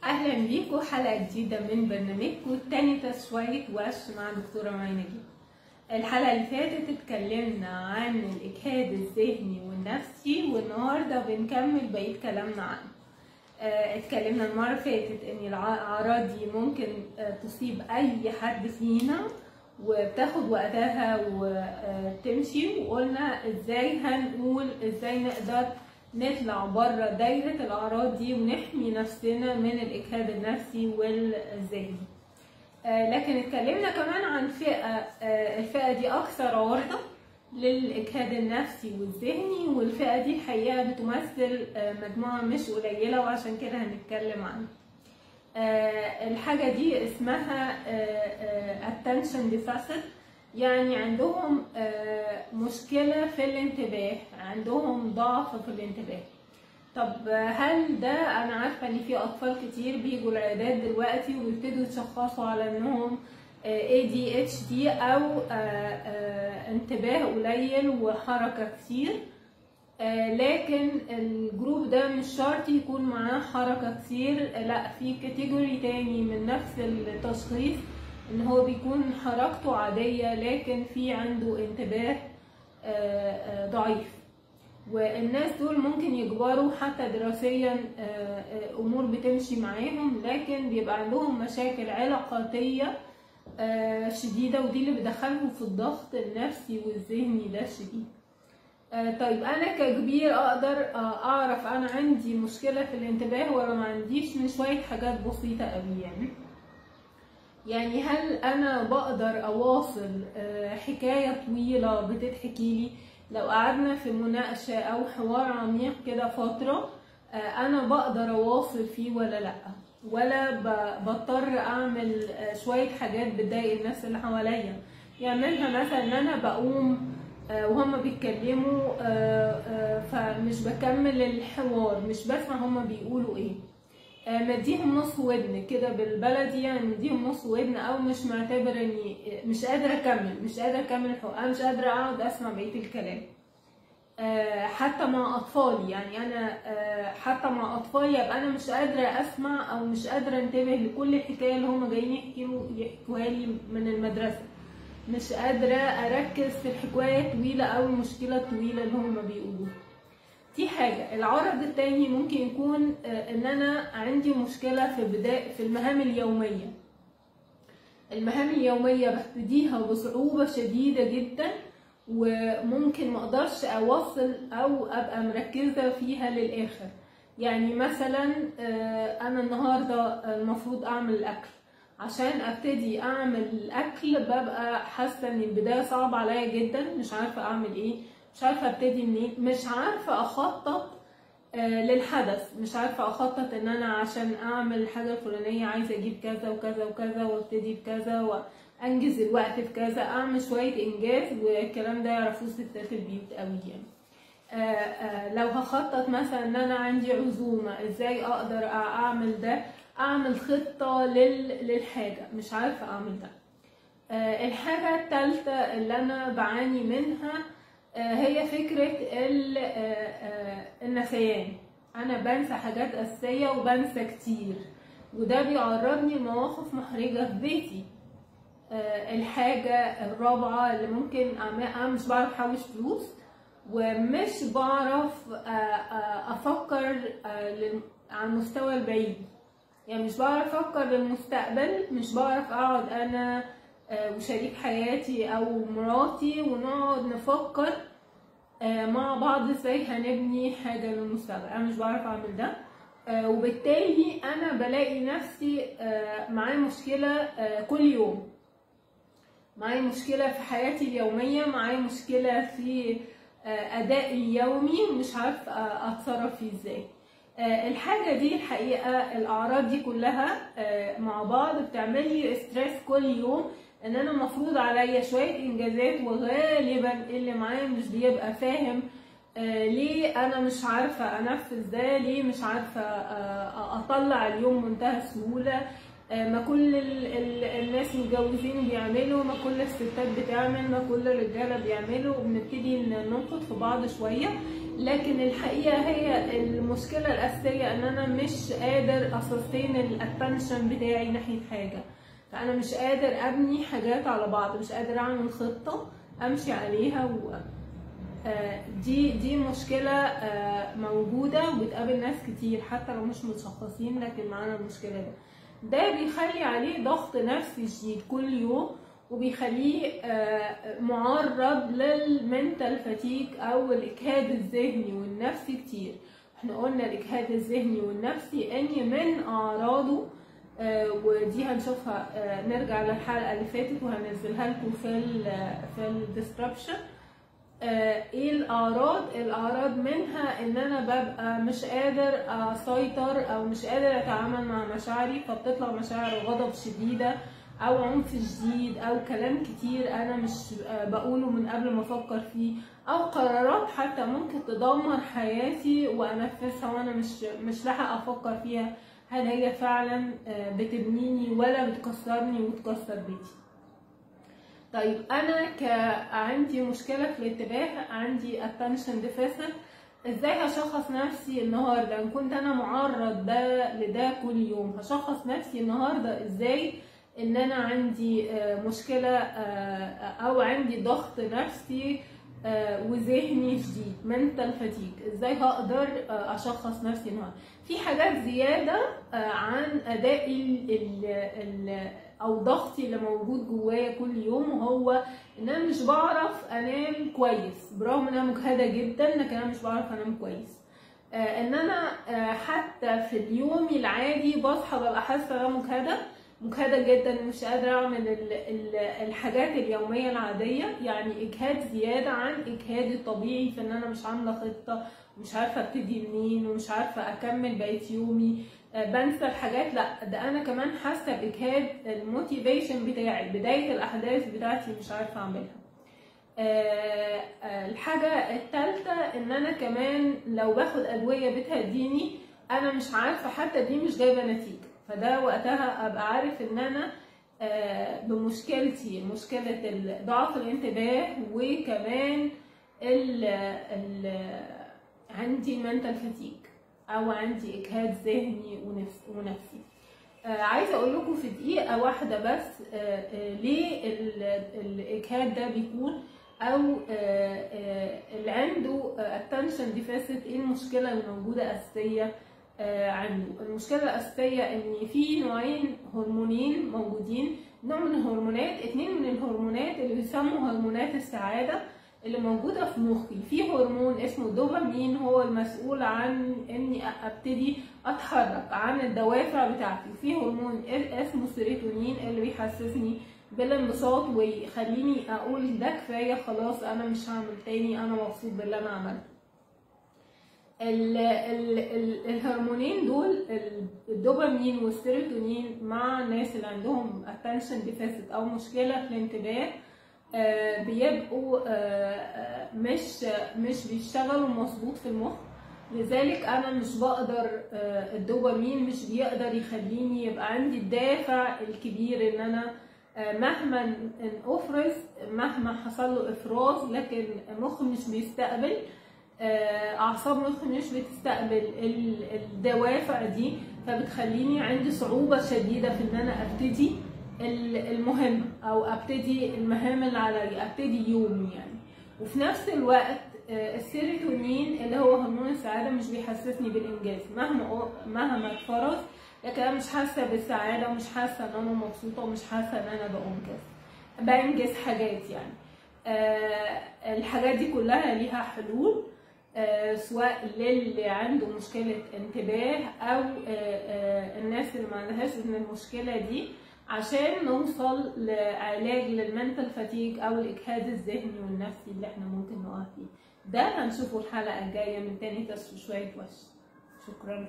اهلا بيكم حلقه جديده من برنامجكم تاني تسويه وش مع دكتوره مي نجيب. الحلقه اللي فاتت اتكلمنا عن الاجهاد الذهني والنفسي، والنهارده بنكمل بقيه كلامنا عنه. اتكلمنا المره اللي فاتت ان الاعراض دي ممكن تصيب اي حد فينا وبتاخد وقتها وتمشي، وقلنا ازاي ازاي نقدر نطلع بره دايرة الأعراض دي ونحمي نفسنا من الإجهاد النفسي والذهني. لكن اتكلمنا كمان عن الفئة دي أكثر عرضة للإجهاد النفسي والذهني، والفئة دي الحقيقة بتمثل مجموعة مش قليلة، وعشان كده هنتكلم عنها. الحاجة دي اسمها attention deficit، يعني عندهم مشكلة في الانتباه، عندهم ضعف في الانتباه. طب هل ده، أنا عارفة إن في أطفال كتير بيجوا العيادات دلوقتي ويبتدوا يتشخصوا على إنهم ADHD أو انتباه قليل وحركة كتير، لكن الجروب ده مش شرط يكون معاه حركة كتير، لا، في كاتيجوري تاني من نفس التشخيص ان هو بيكون حركته عادية لكن في عنده انتباه ضعيف. والناس دول ممكن يجبروا حتى دراسيا امور بتمشي معاهم، لكن بيبقى عندهم مشاكل علاقاتية شديدة، ودي اللي بتدخلهم في الضغط النفسي والذهني ده الشديد. طيب انا ككبير اقدر اعرف انا عندي مشكلة في الانتباه ولا ما عنديش من شوية حاجات بسيطة قوي. يعني هل انا بقدر اواصل حكاية طويلة بتتحكيلي؟ لو قعدنا في مناقشة او حوار عميق كده فترة، انا بقدر اواصل فيه ولا لا؟ ولا بضطر اعمل شوية حاجات بتضايق الناس اللي حواليا؟ يعني منها مثلا ان انا بقوم وهما بيتكلموا فمش بكمل الحوار، مش بسمع هما بيقولوا ايه، مديهم نص ودن كده بالبلدي، يعني مديهم نص ودن، او مش معتبر اني مش قادره اكمل الحوار، انا مش قادره اقعد اسمع بقيه الكلام. حتى مع اطفالي، يعني انا حتى مع اطفالي يبقى انا مش قادره اسمع او مش قادره انتبه لكل الحكايه اللي هما جايين يحكوها لي من المدرسه، مش قادره اركز في الحكايه الطويله او المشكله الطويله اللي هما بيقولوها. دي حاجة. العرض التاني ممكن يكون ان انا عندي مشكلة في المهام اليومية. المهام اليومية ببتديها بصعوبة شديدة جدا، وممكن مقدرش اوصل او ابقى مركزة فيها للاخر. يعني مثلا انا النهاردة المفروض اعمل الاكل، عشان ابتدي اعمل الاكل ببقى حاسة ان البداية صعبة عليا جدا، مش عارفة اعمل ايه، مش عارفه ابتدي منين، مش عارفه اخطط للحدث، مش عارفه اخطط ان انا عشان اعمل الحاجه الفلانيه عايزه اجيب كذا وكذا وكذا وابتدي بكذا وانجز الوقت في كذا، اعمل شويه انجاز، والكلام ده يعرفوه ستات البيوت قوي. يعني لو هخطط مثلا ان انا عندي عزومه، ازاي اقدر اعمل ده؟ اعمل خطه للحاجه، مش عارفه اعمل ده. الحاجه الثالثه اللي انا بعاني منها هي فكرة النسيان. أنا بنسى حاجات أساسية وبنسى كتير، وده بيعرضني لمواقف محرجة في بيتي. الحاجة الرابعة اللي ممكن أنا مش بعرف أحوش فلوس، ومش بعرف أفكر على المستوى البعيد، يعني مش بعرف أفكر للمستقبل، مش بعرف أقعد أنا وشريك حياتي او مراتي ونقعد نفكر مع بعض ازاي هنبني حاجة للمستقبل. انا مش بعرف اعمل ده، وبالتالي انا بلاقي نفسي معايا مشكلة كل يوم، معايا مشكلة في حياتي اليومية، معايا مشكلة في ادائي اليومي، مش عارف اتصرف فيه ازاي. الحاجة دي الحقيقة الاعراض دي كلها مع بعض بتعمل لي ستريس كل يوم، ان انا مفروض عليا شويه انجازات، وغالبا اللي معايا مش بيبقى فاهم ليه انا مش عارفه انفذ ده، ليه مش عارفه اطلع اليوم منتهى السهوله. ما كل الناس متجوزين بيعملوا، ما كل الستات بتعمل، ما كل الرجاله بيعملوا، وبنبتدي ننقد في بعض شويه. لكن الحقيقه هي المشكله الاساسيه ان انا مش قادر اسستين الاتنشن بتاعي ناحيه حاجه. فانا مش قادر ابني حاجات على بعض، مش قادر اعمل خطه امشي عليها. دي مشكله موجوده وبتقابل ناس كتير حتى لو مش متشخصين، لكن معانا المشكله ده بيخلي عليه ضغط نفسي شديد كل يوم، وبيخليه معرض للمنتال فاتيك او الاجهاد الذهني والنفسي كتير. احنا قلنا الاجهاد الذهني والنفسي ان من اعراضه، ودي هنشوفها، نرجع للحلقه اللي فاتت وهنزلها لكم في الديسكربشن. ايه الاعراض منها ان انا ببقى مش قادر اسيطر او مش قادر اتعامل مع مشاعري، فبتطلع مشاعر غضب شديده او عنف شديد او كلام كتير انا مش بقوله من قبل ما افكر فيه، او قرارات حتى ممكن تدمر حياتي وانفذها وانا مش لاحق افكر فيها هل هي فعلا بتبنيني ولا بتكسرني وتكسر بيتي. طيب انا عندي مشكله في الانتباه، عندي attention deficit، ازاي هشخص نفسي النهارده ان كنت انا معرض لده كل يوم؟ هشخص نفسي النهارده ازاي ان انا عندي مشكله او عندي ضغط نفسي وذهني شديد mental fatigue؟ ازاي هقدر اشخص نفسي النهارده؟ في حاجات زياده عن ادائي او ضغطي اللي موجود جوايا كل يوم، وهو ان انا مش بعرف انام كويس برغم ان انا مجهده جدا، لكن انا مش بعرف انام كويس. ان انا حتى في اليوم العادي بصحى ببقى حاسه ان انا مجهده جدا، مش قادره اعمل الحاجات اليوميه العاديه، يعني اجهاد زياده عن اجهادي الطبيعي في ان انا مش عامله خطه، مش عارفه ابتدي منين ومش عارفه اكمل بقيه يومي، بنسى الحاجات. لا، ده انا كمان حاسه باجهاد الموتيفيشن بتاعي، بدايه الاحداث بتاعتي مش عارفه اعملها. الحاجه الثالثه ان انا كمان لو باخد ادويه بتهديني انا مش عارفه حتى دي مش جايبه نتيجه، فده وقتها ابقى عارف ان انا بمشكلتي، مشكله ضعف الانتباه، وكمان عندي mental fatigue او عندي اجهاد ذهني ونفسي. عايزه اقول لكم في دقيقه واحده بس ليه الاجهاد ده بيكون، او اللي عنده attention deficit ايه المشكله اللي موجوده اساسيه عنده. المشكله الاساسيه ان في نوعين هرمونين موجودين، نوع من الهرمونات، 2 من الهرمونات اللي بيسموا هرمونات السعاده اللي موجوده في مخي. في هرمون اسمه الدوبامين هو المسؤول عن اني ابتدي اتحرك عن الدوافع بتاعتي، وفي هرمون اسمه السيروتونين اللي بيحسسني بالانبساط ويخليني اقول ده كفايه خلاص انا مش هعمل تاني، انا مبسوط باللي انا عملته. الهرمونين دول الدوبامين والسيروتونين مع الناس اللي عندهم attention deficit او مشكله في الانتباه بيبقوا مش بيشتغلوا مظبوط في المخ، لذلك انا مش بقدر، الدوبامين مش بيقدر يخليني يبقى عندي الدافع الكبير ان انا مهما افرز، مهما حصل له افراز، لكن مخي مش بيستقبل، اعصاب مخي مش بتستقبل الدوافع دي، فبتخليني عندي صعوبه شديده في ان انا ابتدي المهمة او ابتدي المهام اللي عليا، ابتدي يومي يعني. وفي نفس الوقت السيروتونين اللي هو هرمون السعادة مش بيحسسني بالانجاز، مهما اتفرز، لكن انا مش حاسة بالسعادة ومش حاسة ان انا مبسوطة ومش حاسة ان انا بنجز حاجات يعني. الحاجات دي كلها ليها حلول، سواء للي عنده مشكلة انتباه او الناس اللي ما عندهاش من المشكلة دي، عشان نوصل لعلاج للمنتال فاتيج او الاجهاد الذهني والنفسي اللي احنا ممكن نقع فيه. ده هنشوفه الحلقه الجايه من تاني شويه وش. شكرا.